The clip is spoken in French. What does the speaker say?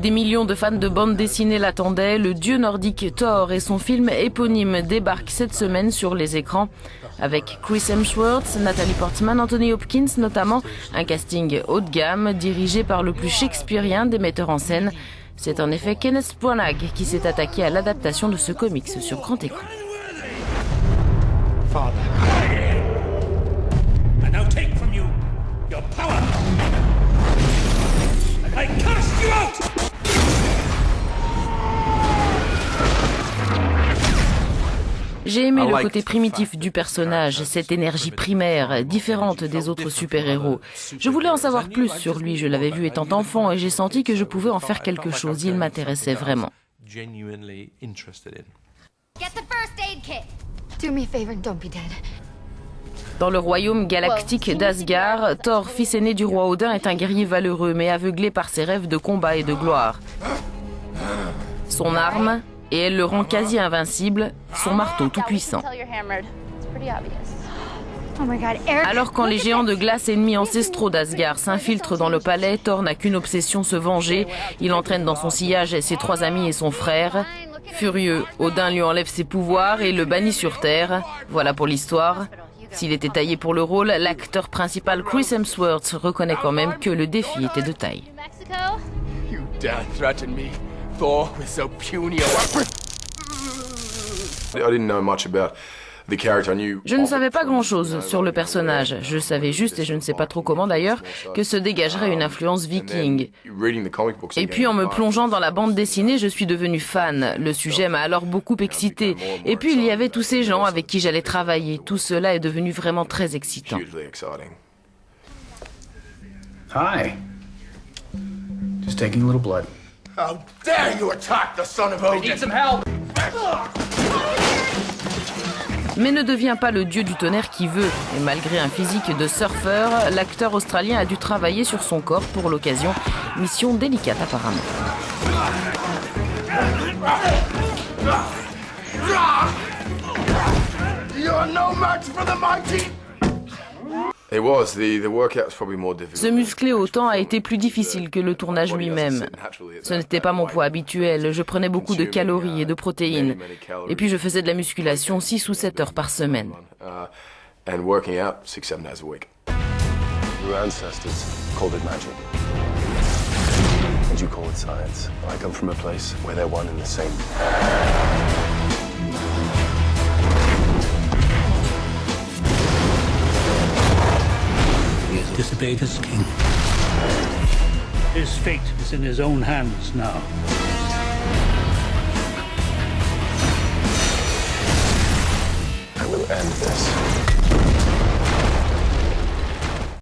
Des millions de fans de bande dessinée l'attendaient. Le dieu nordique Thor et son film éponyme débarquent cette semaine sur les écrans. Avec Chris Hemsworth, Natalie Portman, Anthony Hopkins notamment. Un casting haut de gamme dirigé par le plus shakespearien des metteurs en scène. C'est en effet Kenneth Branagh qui s'est attaqué à l'adaptation de ce comics sur grand écran. J'ai aimé le côté primitif du personnage, cette énergie primaire, différente des autres super-héros. Je voulais en savoir plus sur lui, je l'avais vu étant enfant et j'ai senti que je pouvais en faire quelque chose, il m'intéressait vraiment. Dans le royaume galactique d'Asgard, Thor, fils aîné du roi Odin, est un guerrier valeureux mais aveuglé par ses rêves de combat et de gloire. Son arme, et elle le rend quasi invincible, son marteau tout-puissant. Alors quand les géants de glace ennemis ancestraux d'Asgard s'infiltrent dans le palais, Thor n'a qu'une obsession, se venger. Il entraîne dans son sillage ses 3 amis et son frère. Furieux, Odin lui enlève ses pouvoirs et le bannit sur Terre. Voilà pour l'histoire. S'il était taillé pour le rôle, l'acteur principal Chris Hemsworth reconnaît quand même que le défi était de taille. Je ne savais pas grand-chose sur le personnage. Je savais juste, et je ne sais pas trop comment d'ailleurs, que se dégagerait une influence viking. Et puis en me plongeant dans la bande dessinée, je suis devenu fan. Le sujet m'a alors beaucoup excité. Et puis il y avait tous ces gens avec qui j'allais travailler. Tout cela est devenu vraiment très excitant. Hi. Just taking a little blood. How dare you attack the son of Odin! I need some help! Mais ne devient pas le dieu du tonnerre qui veut. Et malgré un physique de surfeur, l'acteur australien a dû travailler sur son corps pour l'occasion. Mission délicate apparemment. You're no match for the mighty! Se muscler autant a été plus difficile que le tournage lui-même. Ce n'était pas mon poids habituel, je prenais beaucoup de calories et de protéines. Et puis je faisais de la musculation 6 ou 7 heures par semaine. Your ancestors called it magic. And you call it science. I come from a place where they're one and the same. Disobeyed his king. His fate is in his own hands now. I will end